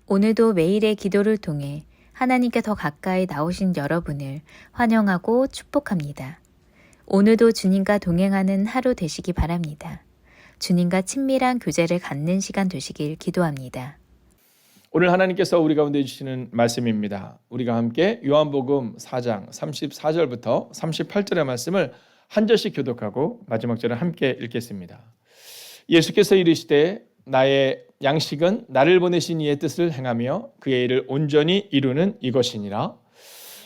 오늘도 매일의 기도를 통해 하나님께 더 가까이 나오신 여러분을 환영하고 축복합니다. 오늘도 주님과 동행하는 하루 되시기 바랍니다. 주님과 친밀한 교제를 갖는 시간 되시길 기도합니다. 오늘 하나님께서 우리 가운데 주시는 말씀입니다. 우리가 함께 요한복음 4장 34절부터 38절의 말씀을 한 절씩 교독하고 마지막 절을 함께 읽겠습니다. 예수께서 이르시되 나의 양식은 나를 보내신 이의 뜻을 행하며 그의 일을 온전히 이루는 이것이니라.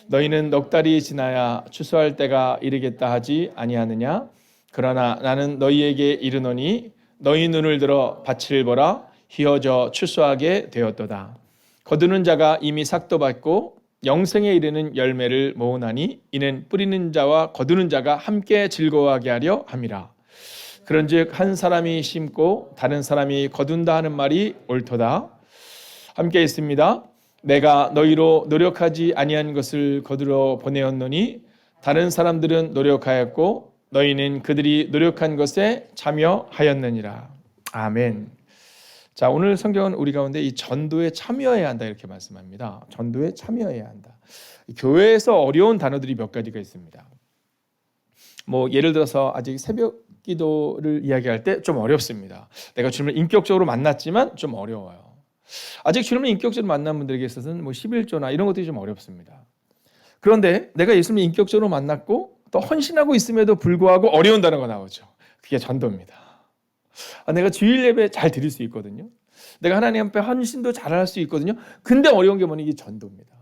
너희는 넉 달이 지나야 추수할 때가 이르겠다 하지 아니하느냐? 그러나 나는 너희에게 이르노니 너희 눈을 들어 밭을 보라. 희어져 추수하게 되었도다. 거두는 자가 이미 삭도 받고 영생에 이르는 열매를 모으나니 이는 뿌리는 자와 거두는 자가 함께 즐거워하게 하려 함이라. 그런즉 한 사람이 심고 다른 사람이 거둔다 하는 말이 옳도다. 함께 있습니다. 내가 너희로 노력하지 아니한 것을 거두러 보내었노니 다른 사람들은 노력하였고 너희는 그들이 노력한 것에 참여하였느니라. 아멘. 자, 오늘 성경은 우리 가운데 이 전도에 참여해야 한다 이렇게 말씀합니다. 전도에 참여해야 한다. 교회에서 어려운 단어들이 몇 가지가 있습니다. 예를 들어서 아직 새벽 기도를 이야기할 때 좀 어렵습니다. 내가 주님을 인격적으로 만났지만 좀 어려워요. 아직 주님을 인격적으로 만난 분들에게 있어서는 11조나 이런 것들이 좀 어렵습니다. 그런데 내가 예수님을 인격적으로 만났고 또 헌신하고 있음에도 불구하고 어려운 단어가 나오죠. 그게 전도입니다. 내가 주일 예배 잘 드릴 수 있거든요. 내가 하나님 앞에 헌신도 잘할 수 있거든요. 근데 어려운 게 뭐냐? 이게 전도입니다.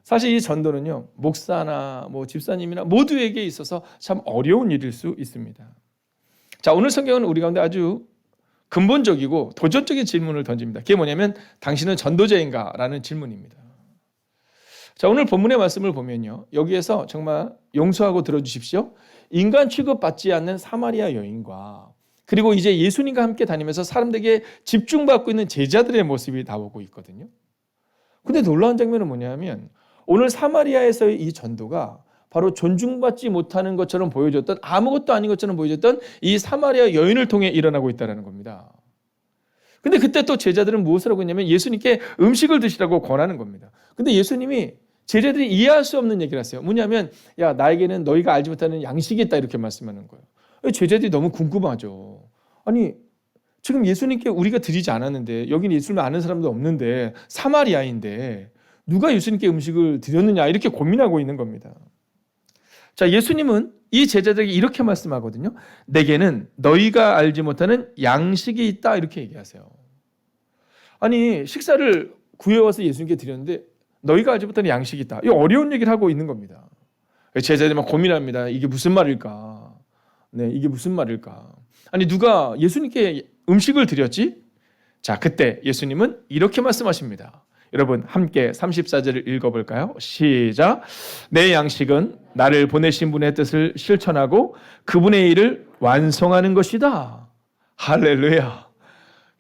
사실 이 전도는요, 목사나 집사님이나 모두에게 있어서 참 어려운 일일 수 있습니다. 자, 오늘 성경은 우리 가운데 아주 근본적이고 도전적인 질문을 던집니다. 그게 뭐냐면 당신은 전도자인가? 라는 질문입니다. 자, 오늘 본문의 말씀을 보면요, 여기에서 정말 용서하고 들어주십시오. 인간 취급받지 않는 사마리아 여인과 그리고 이제 예수님과 함께 다니면서 사람들에게 집중받고 있는 제자들의 모습이 나오고 있거든요. 근데 놀라운 장면은 뭐냐면 오늘 사마리아에서의 이 전도가 바로 존중받지 못하는 것처럼 보여줬던, 아무것도 아닌 것처럼 보여줬던 이 사마리아 여인을 통해 일어나고 있다는 겁니다. 근데 그때 또 제자들은 무엇을 하고 있냐면 예수님께 음식을 드시라고 권하는 겁니다. 근데 예수님이 제자들이 이해할 수 없는 얘기를 하세요. 뭐냐면 야, 나에게는 너희가 알지 못하는 양식이 있다 이렇게 말씀하는 거예요. 제자들이 너무 궁금하죠. 아니 지금 예수님께 우리가 드리지 않았는데 여기는 예수님을 아는 사람도 없는데 사마리아인데 누가 예수님께 음식을 드렸느냐 이렇게 고민하고 있는 겁니다. 자, 예수님은 이 제자들에게 이렇게 말씀하거든요. 내게는 너희가 알지 못하는 양식이 있다 이렇게 얘기하세요. 아니 식사를 구해와서 예수님께 드렸는데 너희가 알지 못하는 양식이 있다. 이 어려운 얘기를 하고 있는 겁니다. 제자들이 막 고민합니다. 이게 무슨 말일까? 네, 이게 무슨 말일까? 아니 누가 예수님께 음식을 드렸지? 자, 그때 예수님은 이렇게 말씀하십니다. 여러분 함께 34절을 읽어볼까요? 시작. 내 양식은 나를 보내신 분의 뜻을 실천하고 그분의 일을 완성하는 것이다. 할렐루야.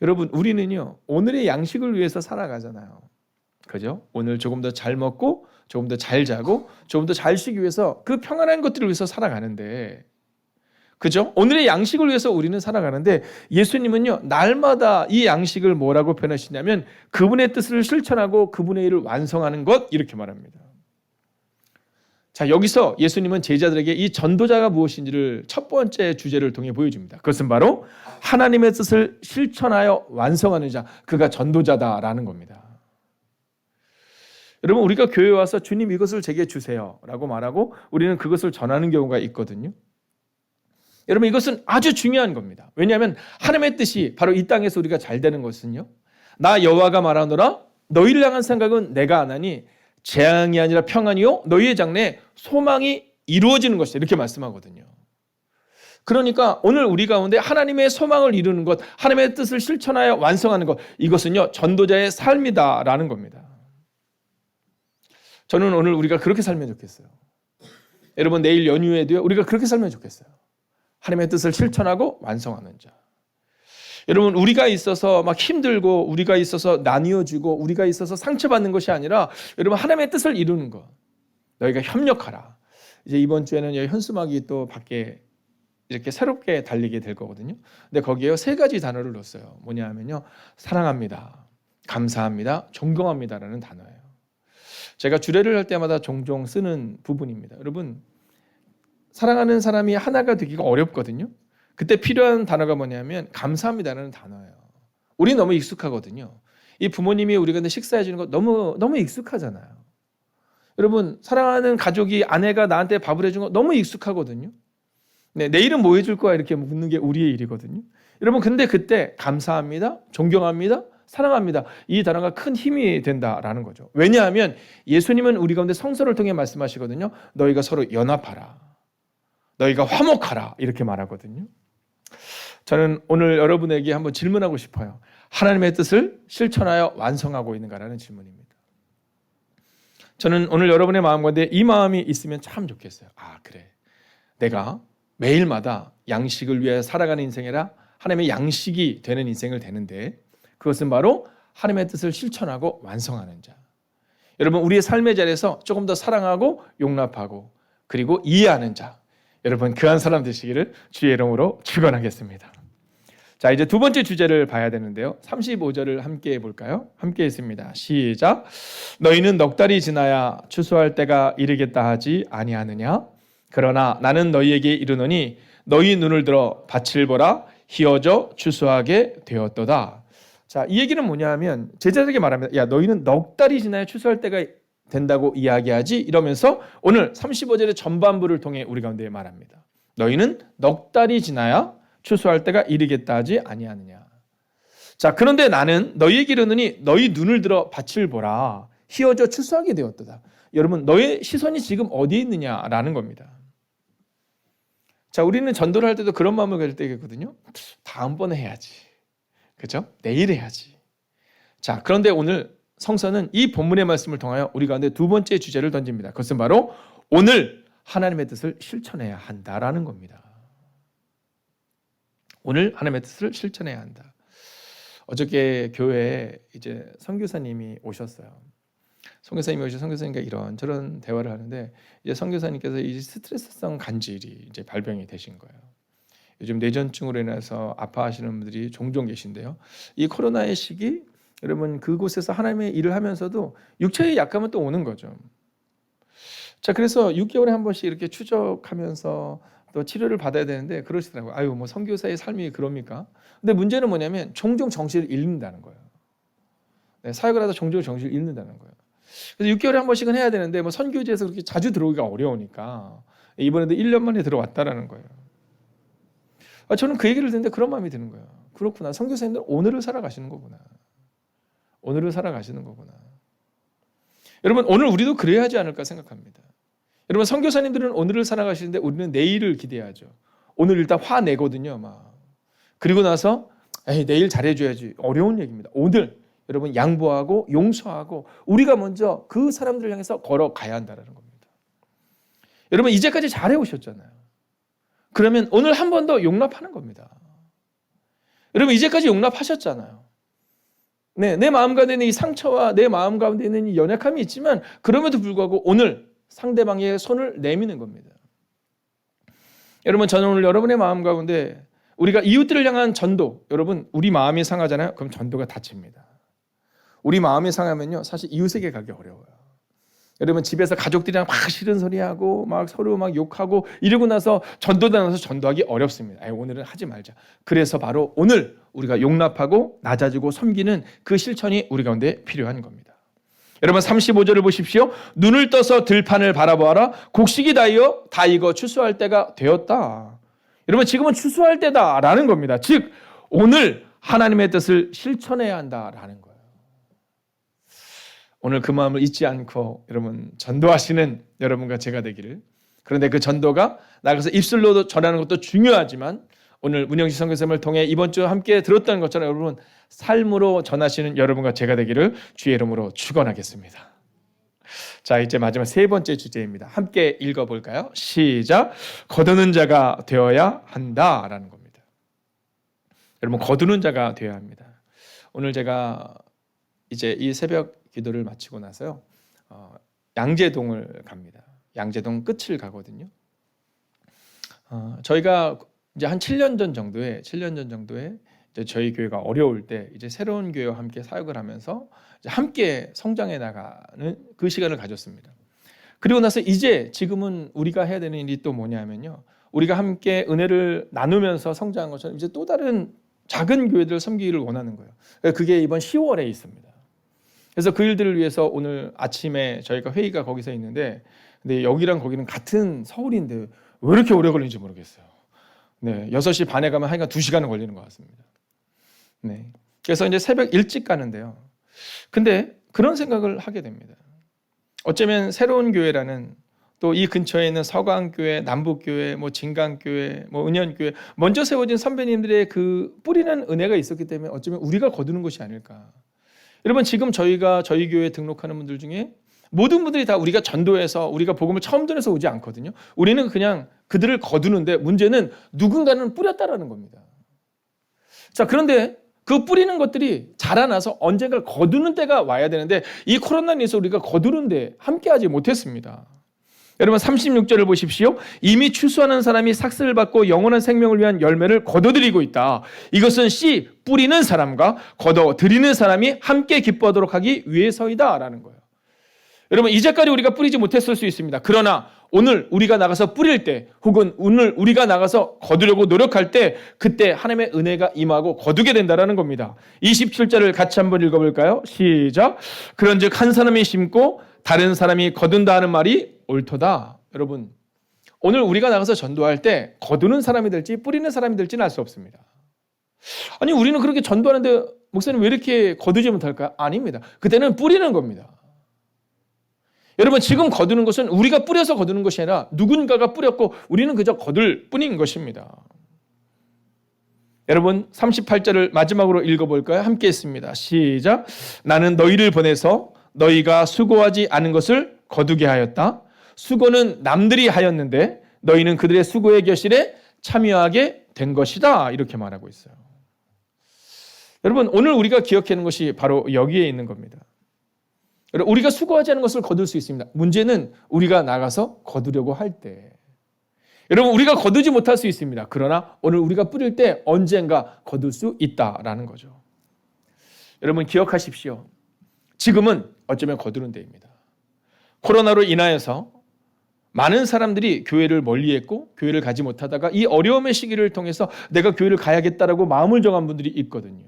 여러분 우리는요 오늘의 양식을 위해서 살아가잖아요. 그죠? 오늘 조금 더 잘 먹고 조금 더 잘 자고 조금 더 잘 쉬기 위해서 그 평안한 것들을 위해서 살아가는데, 그죠? 오늘의 양식을 위해서 우리는 살아가는데 예수님은요 날마다 이 양식을 뭐라고 표현하시냐면 그분의 뜻을 실천하고 그분의 일을 완성하는 것 이렇게 말합니다. 자, 여기서 예수님은 제자들에게 이 전도자가 무엇인지를 첫 번째 주제를 통해 보여줍니다. 그것은 바로 하나님의 뜻을 실천하여 완성하는 자, 그가 전도자다라는 겁니다. 여러분 우리가 교회에 와서 주님 이것을 제게 주세요 라고 말하고 우리는 그것을 전하는 경우가 있거든요. 여러분 이것은 아주 중요한 겁니다. 왜냐하면 하나님의 뜻이 바로 이 땅에서 우리가 잘 되는 것은요, 나 여호와가 말하노라 너희를 향한 생각은 내가 안 하니 재앙이 아니라 평안이요 너희의 장래에 소망이 이루어지는 것이다 이렇게 말씀하거든요. 그러니까 오늘 우리 가운데 하나님의 소망을 이루는 것, 하나님의 뜻을 실천하여 완성하는 것, 이것은요 전도자의 삶이다라는 겁니다. 저는 오늘 우리가 그렇게 살면 좋겠어요. 여러분 내일 연휴에도요 우리가 그렇게 살면 좋겠어요. 하나님의 뜻을 실천하고 완성하는 자. 여러분 우리가 있어서 막 힘들고 우리가 있어서 나뉘어지고 우리가 있어서 상처받는 것이 아니라 여러분 하나님의 뜻을 이루는 것. 너희가 협력하라. 이제 이번 주에는 현수막이 또 밖에 이렇게 새롭게 달리게 될 거거든요. 근데 거기에 세 가지 단어를 넣었어요. 뭐냐 하면요, 사랑합니다, 감사합니다, 존경합니다라는 단어예요. 제가 주례를 할 때마다 종종 쓰는 부분입니다. 여러분, 사랑하는 사람이 하나가 되기가 어렵거든요. 그때 필요한 단어가 뭐냐면 감사합니다라는 단어예요. 우리 너무 익숙하거든요. 이 부모님이 우리가 근데 식사해 주는 거 너무 익숙하잖아요. 여러분, 사랑하는 가족이 아내가 나한테 밥을 해준 거 너무 익숙하거든요. 네, 내일은 뭐 해줄 거야 이렇게 묻는 게 우리의 일이거든요. 여러분, 근데 그때 감사합니다, 존경합니다, 사랑합니다, 이 단어가 큰 힘이 된다라는 거죠. 왜냐하면 예수님은 우리 가운데 성서를 통해 말씀하시거든요. 너희가 서로 연합하라, 너희가 화목하라 이렇게 말하거든요. 저는 오늘 여러분에게 한번 질문하고 싶어요. 하나님의 뜻을 실천하여 완성하고 있는가라는 질문입니다. 저는 오늘 여러분의 마음 가운데 이 마음이 있으면 참 좋겠어요. 아, 그래, 내가 매일마다 양식을 위해 살아가는 인생이라 하나님의 양식이 되는 인생을 되는데, 그것은 바로 하나님의 뜻을 실천하고 완성하는 자. 여러분, 우리의 삶의 자리에서 조금 더 사랑하고 용납하고 그리고 이해하는 자, 여러분 그한 사람 되시기를 주의 이름으로 축원하겠습니다. 자, 이제 두 번째 주제를 봐야 되는데요. 35절을 함께 해볼까요? 함께 했습니다. 시작. 너희는 넉 달이 지나야 추수할 때가 이르겠다 하지 아니하느냐? 그러나 나는 너희에게 이르노니 너희 눈을 들어 밭을 보라, 희어져 추수하게 되었도다. 자, 이 얘기는 뭐냐 하면 제자들에게 말합니다. 야, 너희는 넉 달이 지나야 추수할 때가 된다고 이야기하지? 이러면서 오늘 35절의 전반부를 통해 우리 가운데 말합니다. 너희는 넉 달이 지나야 추수할 때가 이르겠다 하지 아니하느냐. 자, 그런데 나는 너희에게 이르노니 너희 눈을 들어 밭을 보라, 희어져 추수하게 되었도다. 여러분, 너의 시선이 지금 어디에 있느냐라는 겁니다. 자, 우리는 전도를 할 때도 그런 마음을 가질 때가 있거든요. 다음번에 해야지, 그렇죠? 내일 해야지. 자, 그런데 오늘 성서는 이 본문의 말씀을 통하여 우리 가운데 두 번째 주제를 던집니다. 그것은 바로 오늘 하나님의 뜻을 실천해야 한다라는 겁니다. 오늘 하나님의 뜻을 실천해야 한다. 어저께 교회에 이제 선교사님이 오셨어요. 선교사님이 오셔서 선교사님과 이런저런 대화를 하는데, 이제 선교사님께서 이 스트레스성 간질이 이제 발병이 되신 거예요. 요즘 뇌전증으로 인해서 아파하시는 분들이 종종 계신데요. 이 코로나의 시기, 여러분 그곳에서 하나님의 일을 하면서도 육체의 약함은 또 오는 거죠. 자, 그래서 6개월에 한 번씩 이렇게 추적하면서 또 치료를 받아야 되는데 그러시더라고요. 아유, 뭐 선교사의 삶이 그럽니까? 근데 문제는 뭐냐면 종종 정신을 잃는다는 거예요. 네, 사역을 하다 종종 정신을 잃는다는 거예요. 그래서 6개월에 한 번씩은 해야 되는데 뭐 선교지에서 그렇게 자주 들어오기가 어려우니까 이번에도 1년 만에 들어왔다라는 거예요. 저는 그 얘기를 듣는데 그런 마음이 드는 거예요. 그렇구나, 선교사님들은 오늘을 살아가시는 거구나. 오늘을 살아가시는 거구나. 여러분, 오늘 우리도 그래야 하지 않을까 생각합니다. 여러분, 선교사님들은 오늘을 살아가시는데 우리는 내일을 기대하죠. 오늘 일단 화내거든요, 막. 그리고 나서 에이, 내일 잘해줘야지. 어려운 얘기입니다. 오늘 여러분 양보하고 용서하고 우리가 먼저 그 사람들을 향해서 걸어가야 한다는 겁니다. 여러분, 이제까지 잘해오셨잖아요. 그러면 오늘 한 번 더 용납하는 겁니다. 여러분, 이제까지 용납하셨잖아요. 네, 내 마음 가운데 있는 이 상처와 내 마음 가운데 있는 이 연약함이 있지만 그럼에도 불구하고 오늘 상대방의 손을 내미는 겁니다. 여러분, 저는 오늘 여러분의 마음 가운데 우리가 이웃들을 향한 전도, 여러분 우리 마음이 상하잖아요. 그럼 전도가 다칩니다. 우리 마음이 상하면요, 사실 이웃에게 가기 어려워요. 여러분, 집에서 가족들이랑 막 싫은 소리하고 막 서로 막 욕하고 이러고 나서 전도단에서 전도하기 어렵습니다. 오늘은 하지 말자. 그래서 바로 오늘 우리가 용납하고 낮아지고 섬기는 그 실천이 우리 가운데 필요한 겁니다. 여러분, 35절을 보십시오. 눈을 떠서 들판을 바라보아라. 곡식이 다 익어 추수할 때가 되었다. 여러분, 지금은 추수할 때다라는 겁니다. 즉 오늘 하나님의 뜻을 실천해야 한다라는 거예요. 오늘 그 마음을 잊지 않고 여러분 전도하시는 여러분과 제가 되기를. 그런데 그 전도가 나가서 입술로도 전하는 것도 중요하지만 오늘 문영식 선교사님을 통해 이번 주 함께 들었던 것처럼 여러분 삶으로 전하시는 여러분과 제가 되기를 주의 이름으로 축원하겠습니다. 자, 이제 마지막 세 번째 주제입니다. 함께 읽어볼까요? 시작. 거두는 자가 되어야 한다라는 겁니다. 여러분, 거두는 자가 되어야 합니다. 오늘 제가 이제 이 새벽 기도를 마치고 나서요, 양재동을 갑니다. 양재동 끝을 가거든요. 저희가 이제 한 7년 전 정도에 이제 저희 교회가 어려울 때 이제 새로운 교회와 함께 사역을 하면서 이제 함께 성장해 나가는 그 시간을 가졌습니다. 그리고 나서 이제 지금은 우리가 해야 되는 일이 또 뭐냐면요, 우리가 함께 은혜를 나누면서 성장한 것처럼 이제 또 다른 작은 교회들을 섬기기를 원하는 거예요. 그게 이번 10월에 있습니다. 그래서 그 일들을 위해서 오늘 아침에 저희가 회의가 거기서 있는데, 근데 여기랑 거기는 같은 서울인데 왜 이렇게 오래 걸리는지 모르겠어요. 네, 6시 반에 가면 하여간 2시간은 걸리는 것 같습니다. 네, 그래서 이제 새벽 일찍 가는데요. 근데 그런 생각을 하게 됩니다. 어쩌면 새로운 교회라는, 또 이 근처에 있는 서강교회, 남북교회, 진강교회, 은현교회, 먼저 세워진 선배님들의 그 뿌리는 은혜가 있었기 때문에 어쩌면 우리가 거두는 것이 아닐까. 여러분, 지금 저희가 저희 교회에 등록하는 분들 중에 모든 분들이 다 우리가 전도해서 우리가 복음을 처음 전해서 오지 않거든요. 우리는 그냥 그들을 거두는데, 문제는 누군가는 뿌렸다라는 겁니다. 자, 그런데 그 뿌리는 것들이 자라나서 언젠가 거두는 때가 와야 되는데, 이 코로나로 인해서 우리가 거두는데 함께하지 못했습니다. 여러분, 36절을 보십시오. 이미 추수하는 사람이 삭슬을 받고 영원한 생명을 위한 열매를 거둬들이고 있다. 이것은 씨 뿌리는 사람과 거둬들이는 사람이 함께 기뻐하도록 하기 위해서이다 라는 거예요. 여러분, 이제까지 우리가 뿌리지 못했을 수 있습니다. 그러나 오늘 우리가 나가서 뿌릴 때, 혹은 오늘 우리가 나가서 거두려고 노력할 때, 그때 하나님의 은혜가 임하고 거두게 된다는 겁니다. 27절을 같이 한번 읽어볼까요? 시작. 그런즉 한 사람이 심고 다른 사람이 거둔다 하는 말이 옳도다. 여러분, 오늘 우리가 나가서 전도할 때 거두는 사람이 될지 뿌리는 사람이 될지는 알 수 없습니다. 아니, 우리는 그렇게 전도하는데 목사님 왜 이렇게 거두지 못할까요? 아닙니다. 그때는 뿌리는 겁니다. 여러분, 지금 거두는 것은 우리가 뿌려서 거두는 것이 아니라 누군가가 뿌렸고 우리는 그저 거둘 뿐인 것입니다. 여러분, 38절을 마지막으로 읽어볼까요? 함께 했습니다. 시작. 나는 너희를 보내서 너희가 수고하지 않은 것을 거두게 하였다. 수고는 남들이 하였는데 너희는 그들의 수고의 결실에 참여하게 된 것이다. 이렇게 말하고 있어요. 여러분, 오늘 우리가 기억해야 하는 것이 바로 여기에 있는 겁니다. 우리가 수고하지 않은 것을 거둘 수 있습니다. 문제는 우리가 나가서 거두려고 할 때, 여러분, 우리가 거두지 못할 수 있습니다. 그러나 오늘 우리가 뿌릴 때 언젠가 거둘 수 있다라는 거죠. 여러분, 기억하십시오. 지금은 어쩌면 거두는 때입니다. 코로나로 인하여서 많은 사람들이 교회를 멀리했고 교회를 가지 못하다가 이 어려움의 시기를 통해서 내가 교회를 가야겠다라고 마음을 정한 분들이 있거든요.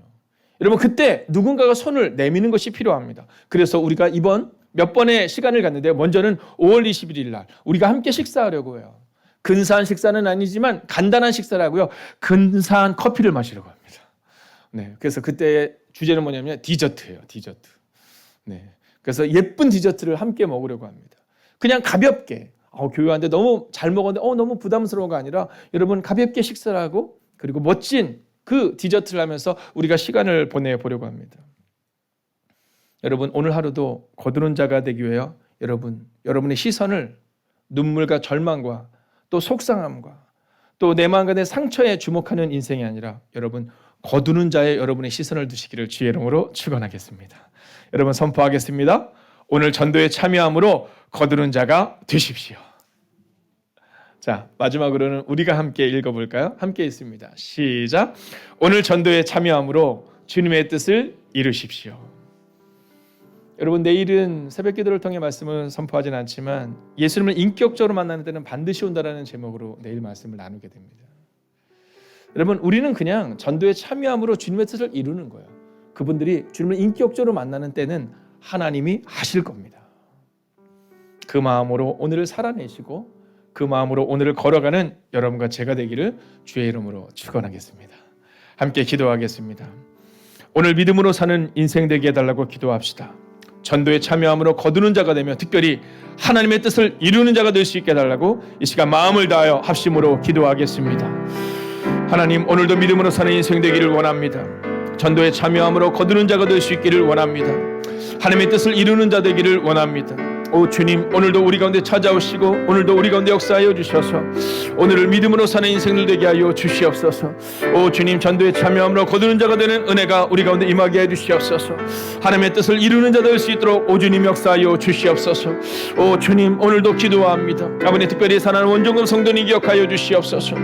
여러분, 그때 누군가가 손을 내미는 것이 필요합니다. 그래서 우리가 이번 몇 번의 시간을 갖는데요. 먼저는 5월 21일 날 우리가 함께 식사하려고 해요. 근사한 식사는 아니지만 간단한 식사라고요. 근사한 커피를 마시려고 합니다. 네, 그래서 그때의 주제는 뭐냐면 디저트예요. 디저트. 네, 그래서 예쁜 디저트를 함께 먹으려고 합니다. 그냥 가볍게, 교회 왔는데 너무 잘 먹었는데 너무 부담스러워가 아니라 여러분, 가볍게 식사를 하고 그리고 멋진 그 디저트를 하면서 우리가 시간을 보내보려고 합니다. 여러분, 오늘 하루도 거두는 자가 되기 위하여 여러분의 시선을 눈물과 절망과 또 속상함과 또 내 마음과 내 상처에 주목하는 인생이 아니라 여러분, 거두는 자의 여러분의 시선을 두시기를 주의 이름으로 축원하겠습니다. 여러분, 선포하겠습니다. 오늘 전도에 참여함으로 거두는 자가 되십시오. 자, 마지막으로는 우리가 함께 읽어볼까요? 함께 있습니다. 시작. 오늘 전도에 참여함으로 주님의 뜻을 이루십시오. 여러분, 내일은 새벽 기도를 통해 말씀을 선포하진 않지만 예수님을 인격적으로 만나는 때는 반드시 온다라는 제목으로 내일 말씀을 나누게 됩니다. 여러분, 우리는 그냥 전도에 참여함으로 주님의 뜻을 이루는 거예요. 그분들이 주님을 인격적으로 만나는 때는 하나님이 하실 겁니다. 그 마음으로 오늘을 살아내시고 그 마음으로 오늘을 걸어가는 여러분과 제가 되기를 주의 이름으로 축원하겠습니다. 함께 기도하겠습니다. 오늘 믿음으로 사는 인생 되게 해달라고 기도합시다. 전도에 참여함으로 거두는 자가 되며 특별히 하나님의 뜻을 이루는 자가 될 수 있게 해달라고 이 시간 마음을 다하여 합심으로 기도하겠습니다. 하나님, 오늘도 믿음으로 사는 인생 되기를 원합니다. 전도에 참여함으로 거두는 자가 될 수 있기를 원합니다. 하나님의 뜻을 이루는 자 되기를 원합니다. 오 주님, 오늘도 우리 가운데 찾아오시고 오늘도 우리 가운데 역사하여 주셔서 오늘을 믿음으로 사는 인생을 되게 하여 주시옵소서. 오 주님, 전도에 참여함으로 거두는 자가 되는 은혜가 우리 가운데 임하게 해 주시옵소서. 하나님의 뜻을 이루는 자 될 수 있도록 오 주님 역사하여 주시옵소서. 오 주님, 오늘도 기도합니다. 아버지, 특별히 사랑하는 원종금 성도님 기억하여 주시옵소서.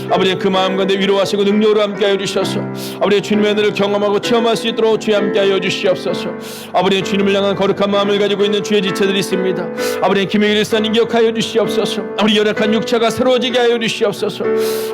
아버지, 그 마음 가운데 위로하시고 능력으로 함께하여 주셔서 아버지 주님의 은혜를 경험하고 체험할 수 있도록 주여 함께하여 주시옵소서. 아버지, 주님을 향한 거룩한 마음을 가지고 있는 주의 지체들이 있습니다. 아버지, 김영일 일사님 기억하여 주시옵소서. 아버지, 연약한 육체가 새로워지게 하여 주시옵소서.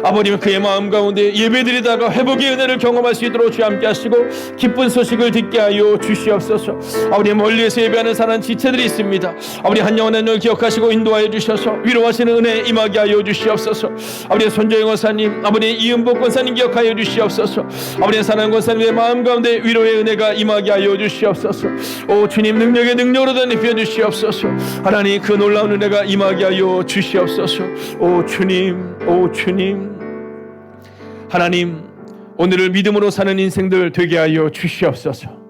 아버지, 그의 마음 가운데 예배드리다가 회복의 은혜를 경험할 수 있도록 주여 함께하시고 기쁜 소식을 듣게 하여 주시옵소서. 아버지, 멀리에서 예배하는 사람 지체들이 있습니다. 아버지, 한 영혼 한 영을 기억하시고 인도하여 주셔서 위로하시는 은혜 임하게 하여 주시옵소서. 아버지, 손정영 권사님, 아버지 이은복 권사님 기억하여 주시옵소서. 아버지, 사랑하는 권사님의 마음 가운데 위로의 은혜가 임하게 하여 주시옵소서. 오 주님, 능력의 능력으로 덧입혀 주시옵소서. 하나님, 그 놀라운 은혜가 임하게 하여 주시옵소서. 오 주님, 오 주님, 하나님, 오늘을 믿음으로 사는 인생들 되게 하여 주시옵소서.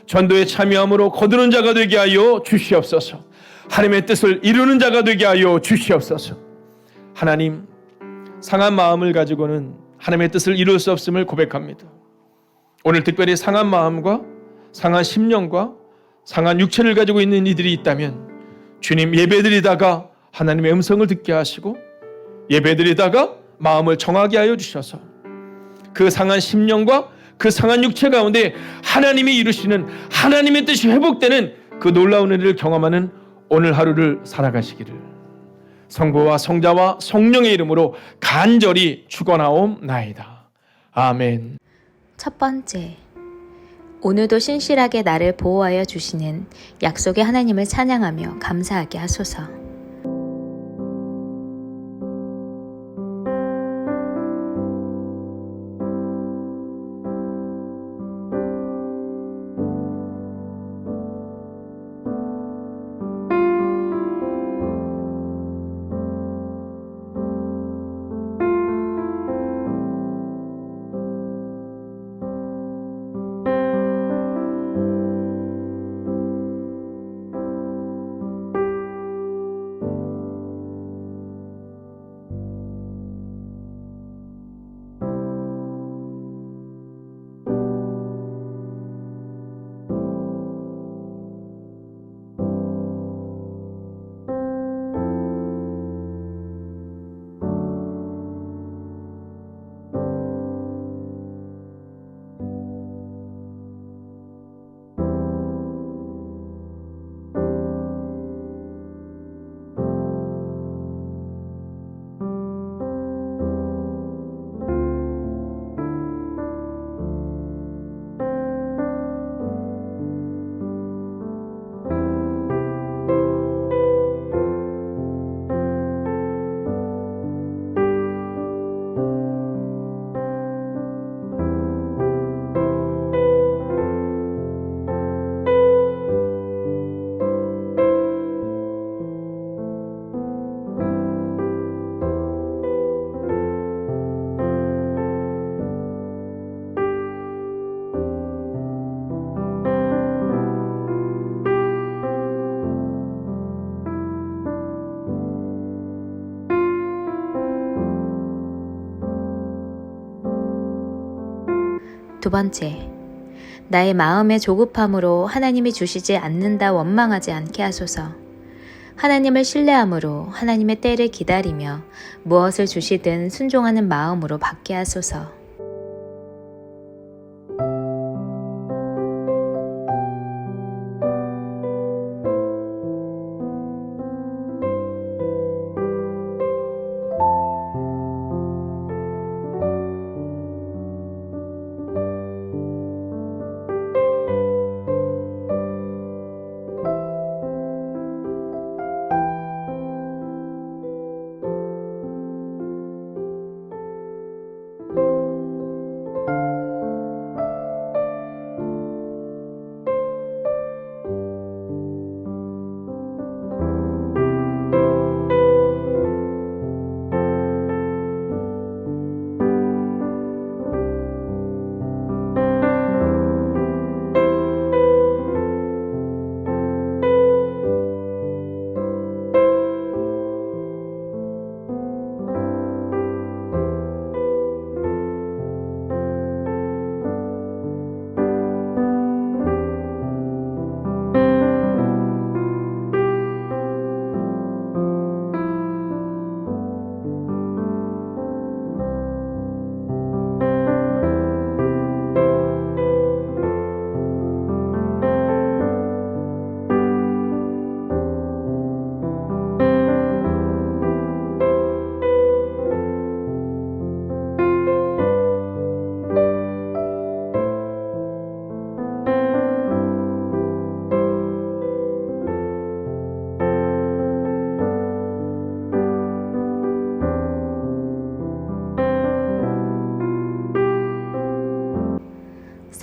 전도에 참여함으로 거두는 자가 되게 하여 주시옵소서. 하나님의 뜻을 이루는 자가 되게 하여 주시옵소서. 하나님, 상한 마음을 가지고는 하나님의 뜻을 이룰 수 없음을 고백합니다. 오늘 특별히 상한 마음과 상한 심령과 상한 육체를 가지고 있는 이들이 있다면 주님, 예배드리다가 하나님의 음성을 듣게 하시고 예배드리다가 마음을 정하게 하여 주셔서 그 상한 심령과 그 상한 육체 가운데 하나님이 이루시는 하나님의 뜻이 회복되는 그 놀라운 은혜를 경험하는 오늘 하루를 살아가시기를 성부와 성자와 성령의 이름으로 간절히 축원하옵나이다. 아멘. 첫 번째, 오늘도 신실하게 나를 보호하여 주시는 약속의 하나님을 찬양하며 감사하게 하소서. 두 번째, 나의 마음의 조급함으로 하나님이 주시지 않는다 원망하지 않게 하소서. 하나님을 신뢰함으로 하나님의 때를 기다리며 무엇을 주시든 순종하는 마음으로 받게 하소서.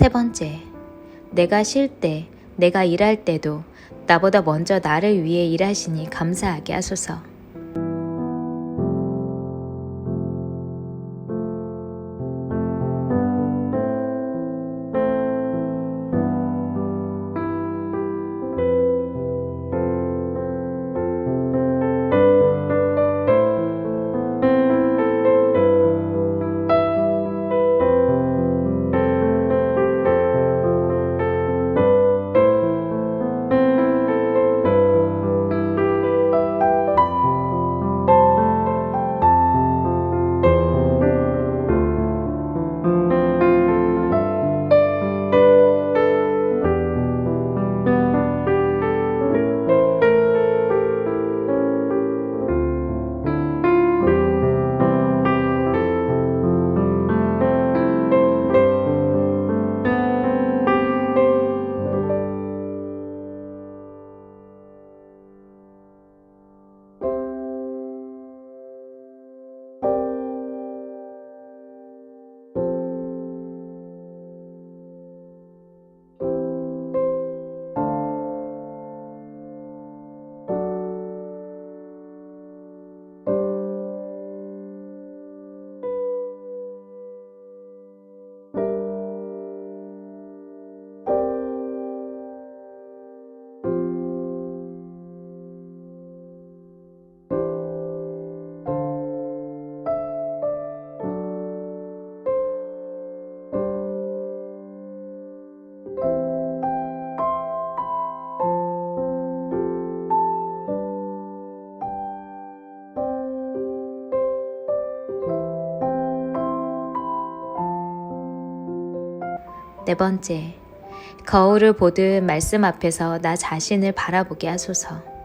세 번째, 내가 쉴 때, 내가 일할 때도 나보다 먼저 나를 위해 일하시니 감사하게 하소서. 네 번째, 거울을 보듯 말씀 앞에서 나 자신을 바라보게 하소서.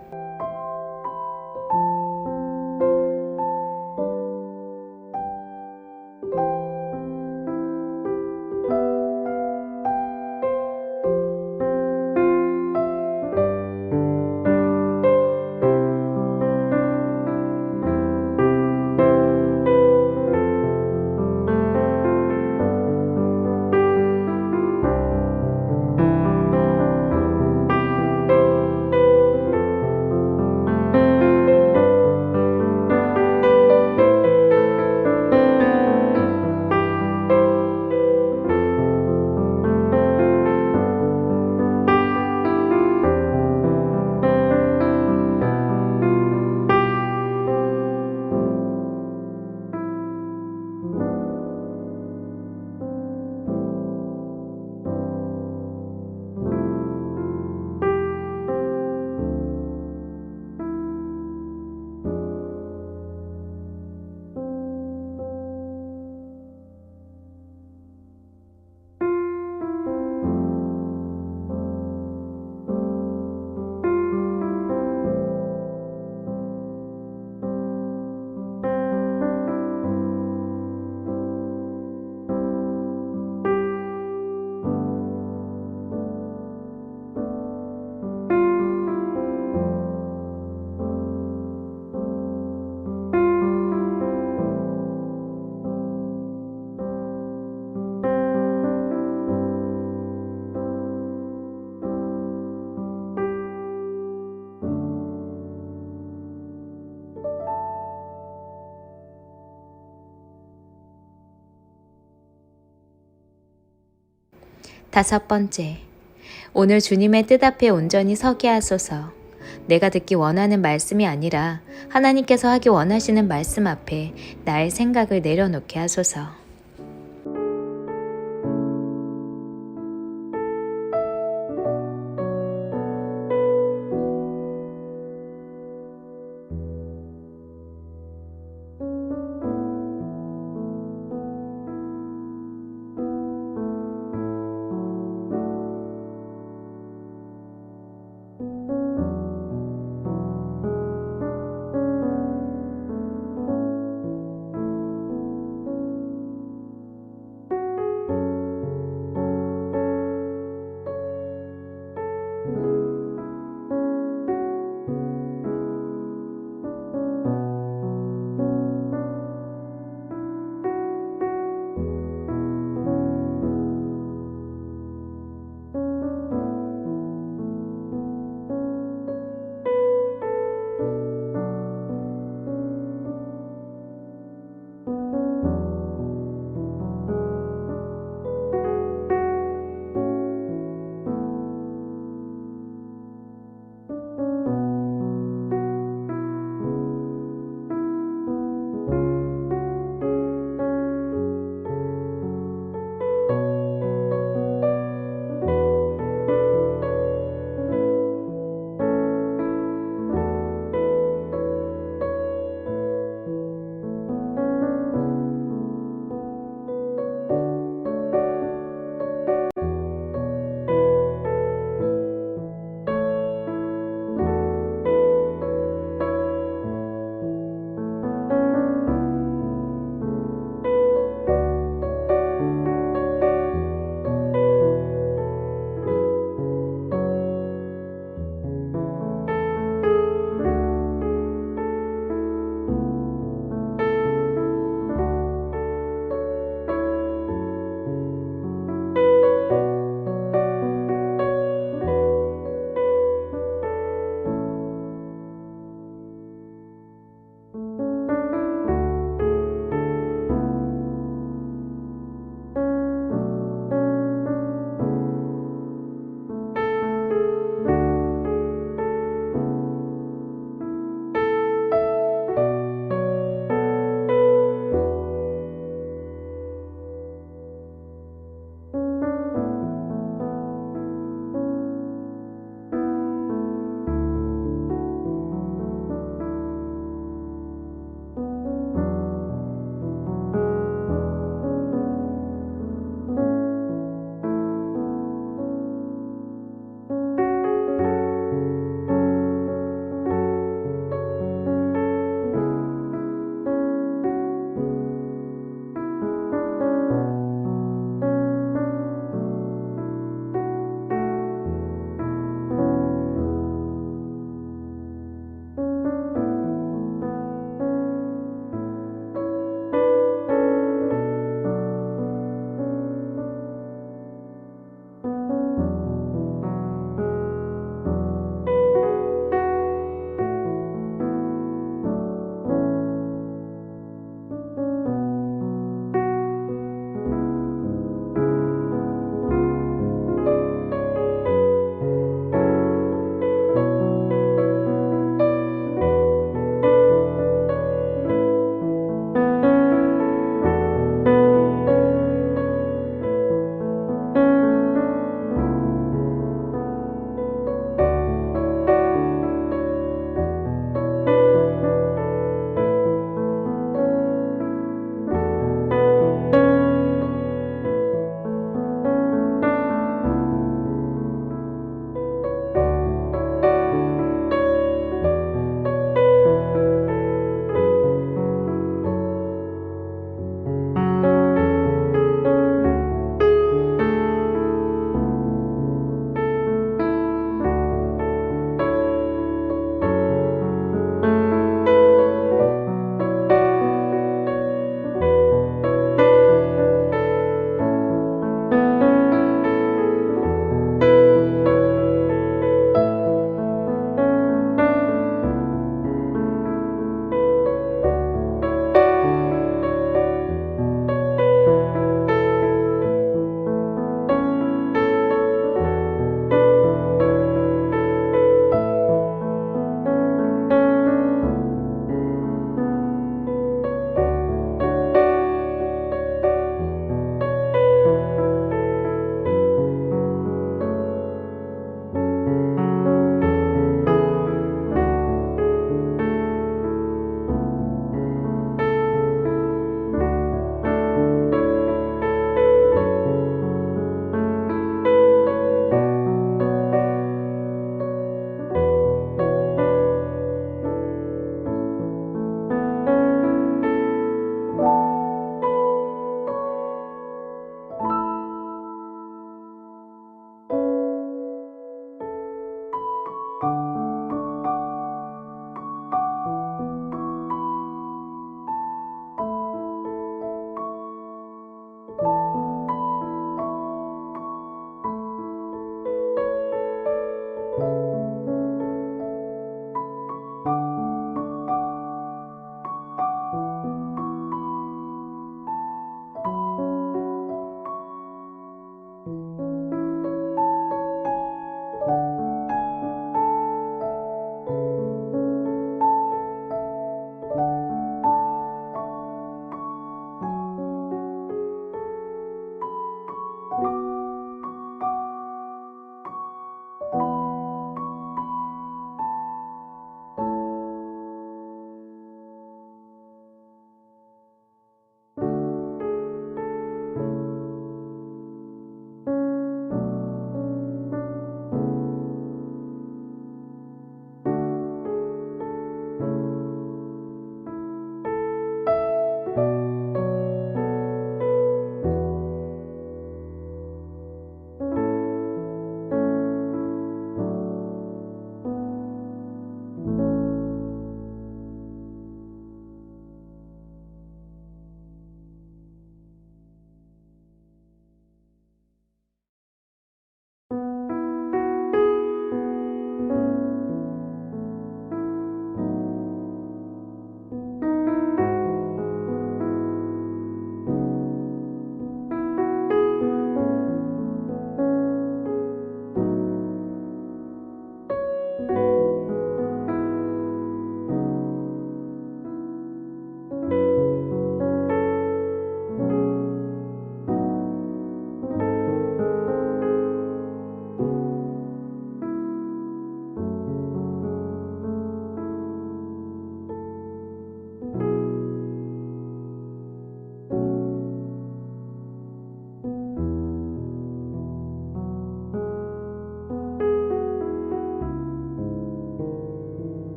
다섯 번째, 오늘 주님의 뜻 앞에 온전히 서게 하소서. 내가 듣기 원하는 말씀이 아니라 하나님께서 하기 원하시는 말씀 앞에 나의 생각을 내려놓게 하소서.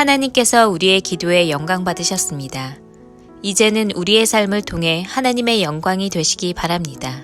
하나님께서 우리의 기도에 영광 받으셨습니다. 이제는 우리의 삶을 통해 하나님의 영광이 되시기 바랍니다.